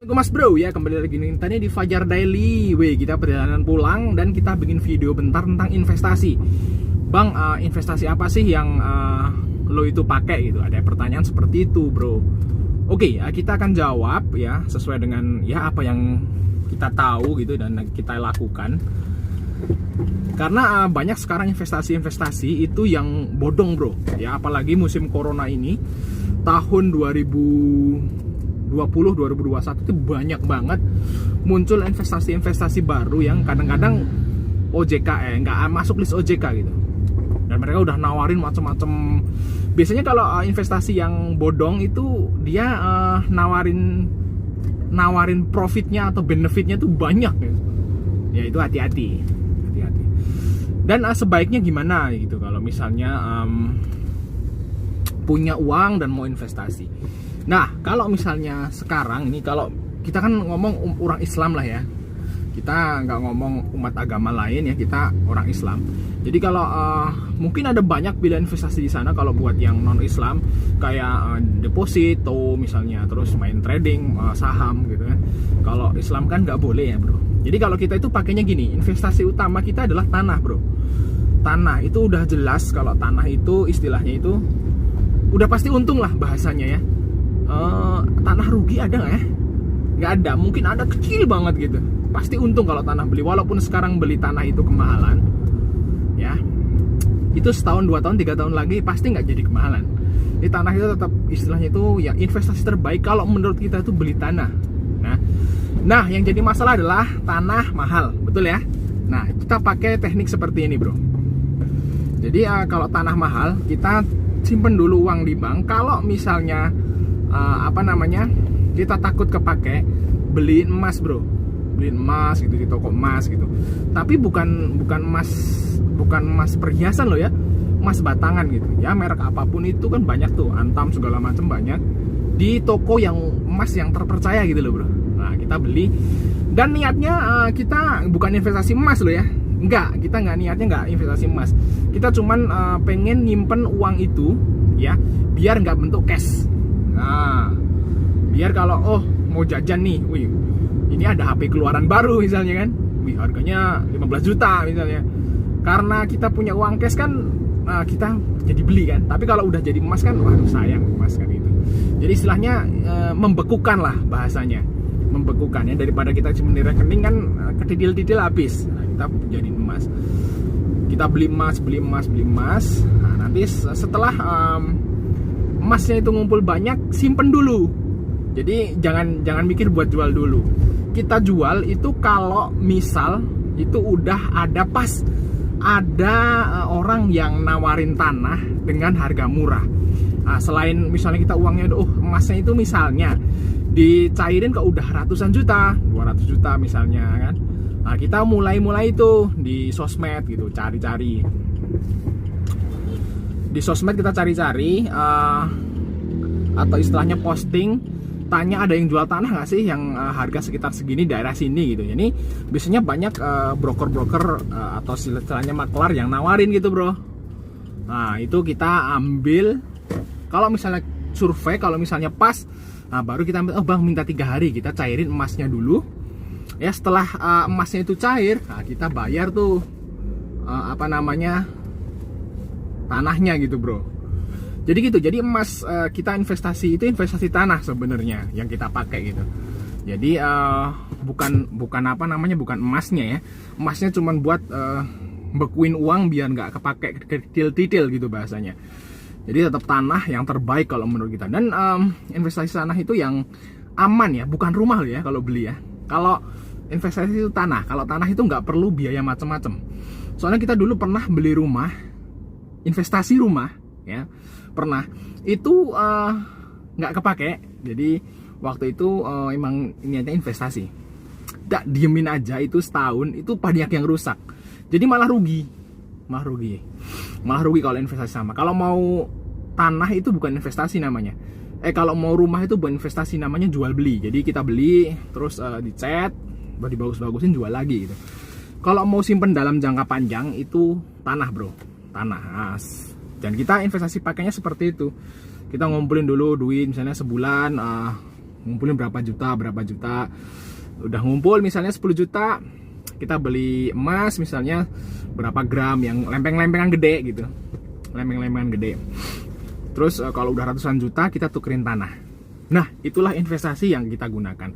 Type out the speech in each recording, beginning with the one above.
Mas bro ya, kembali lagi nih tadi di Fajar Daily. Kita perjalanan pulang dan kita bikin video bentar tentang investasi. Bang, investasi apa sih yang lo itu pakai gitu? Ada pertanyaan seperti itu, bro. Oke, kita akan jawab ya sesuai dengan ya apa yang kita tahu gitu dan kita lakukan. Karena banyak sekarang investasi itu yang bodong, bro. Ya, apalagi musim corona ini tahun 2021 itu banyak banget muncul investasi baru yang kadang-kadang OJK nggak masuk list OJK gitu, dan mereka udah nawarin macam-macam. Biasanya kalau investasi yang bodong itu dia nawarin profitnya atau benefitnya tuh banyak gitu. Ya itu hati-hati. Dan sebaiknya gimana gitu kalau misalnya punya uang dan mau investasi. Nah, kalau misalnya sekarang ini, kalau kita kan ngomong orang Islam lah ya, kita nggak ngomong umat agama lain ya, kita orang Islam. Jadi kalau mungkin ada banyak pilihan investasi di sana kalau buat yang non Islam, kayak deposito misalnya, terus main trading saham gitu kan. Kalau Islam kan nggak boleh ya bro. Jadi kalau kita itu pakainya gini, investasi utama kita adalah tanah bro. Tanah itu udah jelas, kalau tanah itu istilahnya itu udah pasti untung lah bahasanya ya. Tanah rugi ada nggak ya? Nggak ada, mungkin ada kecil banget gitu. Pasti untung kalau tanah beli, walaupun sekarang beli tanah itu kemahalan ya, itu setahun, 2 tahun, 3 tahun lagi pasti nggak jadi kemahalan. Di tanah itu tetap istilahnya itu ya investasi terbaik kalau menurut kita itu beli tanah. Nah yang jadi masalah adalah tanah mahal, betul ya? Nah kita pakai teknik seperti ini bro. Jadi kalau tanah mahal, kita simpen dulu uang di bank. Kalau misalnya kita takut kepake, beliin emas bro, beliin emas gitu di toko emas gitu. Tapi bukan emas perhiasan loh ya, emas batangan gitu ya, merek apapun itu kan banyak tuh, Antam segala macam banyak di toko yang emas yang terpercaya gitu loh bro. Nah kita beli, dan niatnya kita bukan investasi emas loh ya, enggak, kita niatnya nggak investasi emas. Kita cuman pengen nyimpen uang itu ya, biar nggak bentuk cash. Nah, biar kalau mau jajan nih, wih, ini ada HP keluaran baru misalnya kan, wih harganya 15 juta misalnya. Karena kita punya uang cash kan, kita jadi beli kan. Tapi kalau udah jadi emas kan, waduh sayang emas kan itu. Jadi istilahnya membekukan lah bahasanya, membekukan ya, daripada kita cuma di rekening kan ketitil-titil habis. Nah, kita jadi emas. Kita beli emas. Nah, nanti setelah emasnya itu ngumpul banyak, simpen dulu. Jadi jangan mikir buat jual dulu. Kita jual itu kalau misal itu udah ada orang yang nawarin tanah dengan harga murah. Nah, selain misalnya kita uangnya emasnya itu misalnya dicairin ke udah ratusan juta, 200 juta misalnya kan. Nah, kita mulai itu di sosmed gitu, cari-cari. Di sosmed kita cari-cari atau istilahnya posting, tanya ada yang jual tanah nggak sih yang harga sekitar segini daerah sini gitu. Jadi biasanya banyak broker-broker atau istilahnya maklar yang nawarin gitu bro. Nah itu kita ambil, kalau misalnya survei, kalau misalnya pas, nah baru kita ambil. Bang minta 3 hari, kita cairin emasnya dulu ya. Setelah emasnya itu cair, nah kita bayar tuh tanahnya gitu bro. Jadi gitu, jadi emas kita investasi itu investasi tanah sebenarnya yang kita pakai gitu. Jadi bukan emasnya ya. Emasnya cuma buat bekuin uang biar nggak kepake titil-titil gitu bahasanya. Jadi tetap tanah yang terbaik kalau menurut kita. Dan investasi tanah itu yang aman ya, bukan rumah loh ya kalau beli ya. Kalau investasi itu tanah, kalau tanah itu nggak perlu biaya macam-macam. Soalnya kita dulu pernah beli rumah, investasi rumah ya, pernah itu nggak kepake. Jadi waktu itu emang niatnya investasi, nggak diemin aja itu setahun, itu banyak yang rusak. Jadi malah rugi kalau investasi sama. Kalau mau tanah itu bukan investasi namanya. Kalau mau rumah itu bukan investasi, namanya jual beli. Jadi kita beli terus dicat, dibagus-bagusin, jual lagi gitu. Kalau mau simpen dalam jangka panjang itu tanah bro, tanah. Dan kita investasi pakainya seperti itu. Kita ngumpulin dulu duit misalnya sebulan ngumpulin berapa juta. Udah ngumpul misalnya 10 juta, kita beli emas misalnya berapa gram yang lempeng-lempengan gede gitu. Lempeng-lempengan gede. Terus kalau udah ratusan juta kita tukerin tanah. Nah, itulah investasi yang kita gunakan.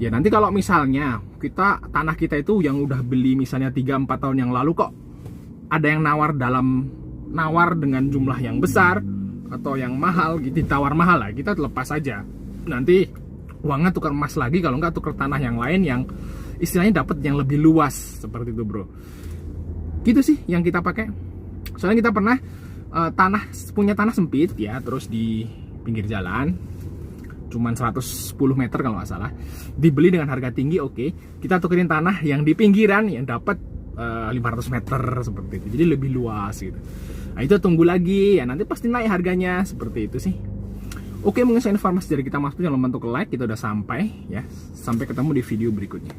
Ya nanti kalau misalnya tanah kita itu yang udah beli misalnya 3-4 tahun yang lalu kok ada yang nawar dengan jumlah yang besar atau yang mahal gitu, ditawar mahal lah, kita lepas aja. Nanti uangnya tukar emas lagi, kalau nggak tukar tanah yang lain yang istilahnya dapat yang lebih luas seperti itu, bro. Gitu sih yang kita pakai. Soalnya kita pernah punya tanah sempit ya, terus di pinggir jalan cuman 110 meter kalau nggak salah, dibeli dengan harga tinggi. Oke, kita tukerin tanah yang di pinggiran yang dapat 500 meter seperti itu, jadi lebih luas gitu. Nah itu tunggu lagi ya, nanti pasti naik harganya seperti itu sih. Oke, mungkin saya informasi dari kita Mas Bro, jangan lupa untuk like. Kita udah sampai ya, sampai ketemu di video berikutnya.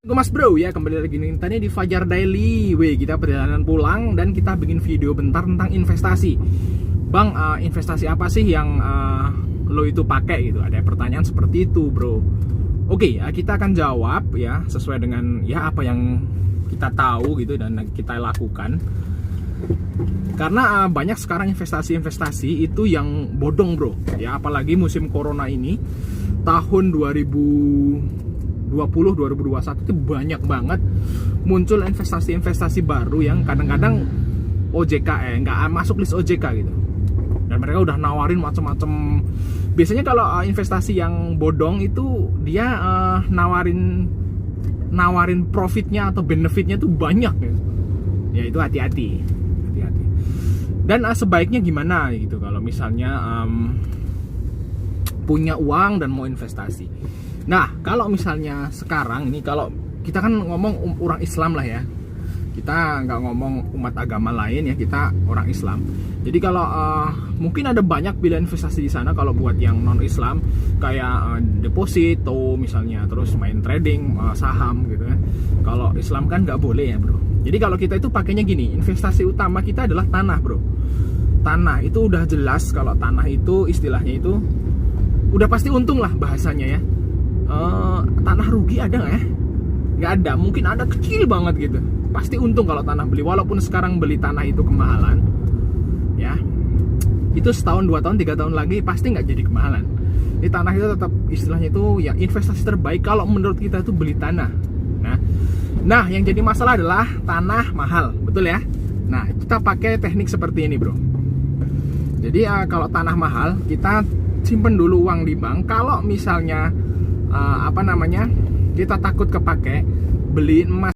Gue Mas Bro ya, kembali lagi nih tadi di Fajar Daily. Kita perjalanan pulang dan kita bikin video bentar tentang investasi. Bang, investasi apa sih yang lo itu pakai gitu? Ada pertanyaan seperti itu, bro. Oke, kita akan jawab ya sesuai dengan ya apa yang kita tahu gitu dan kita lakukan. Karena banyak sekarang investasi itu yang bodong, bro. Ya apalagi musim corona ini, tahun 2020 2021 itu banyak banget muncul investasi baru yang kadang-kadang OJK nggak masuk list OJK gitu. Dan mereka udah nawarin macam-macam. Biasanya kalau investasi yang bodong itu dia nawarin profitnya atau benefitnya tuh banyak gitu. Ya itu hati-hati. Dan sebaiknya gimana gitu kalau misalnya punya uang dan mau investasi. Nah, kalau misalnya sekarang ini, kalau kita kan ngomong orang Islam lah ya, kita nggak ngomong umat agama lain ya, kita orang Islam. Jadi kalau mungkin ada banyak pilihan investasi di sana. Kalau buat yang non Islam kayak deposito misalnya, terus main trading saham gitu kan. Kalau Islam kan nggak boleh ya, bro. Jadi kalau kita itu pakainya gini, investasi utama kita adalah tanah, bro. Tanah itu udah jelas, kalau tanah itu istilahnya itu udah pasti untung lah bahasanya ya. Tanah rugi ada nggak ya? Nggak ada, mungkin ada kecil banget gitu. Pasti untung kalau tanah beli, walaupun sekarang beli tanah itu kemahalan ya, itu setahun, 2 tahun, 3 tahun lagi pasti nggak jadi kemahalan. Di tanah itu tetap istilahnya itu ya investasi terbaik kalau menurut kita itu beli tanah. Nah yang jadi masalah adalah tanah mahal, betul ya? Nah kita pakai teknik seperti ini, bro. Jadi kalau tanah mahal, kita simpen dulu uang di bank. Kalau misalnya kita takut kepake, beliin emas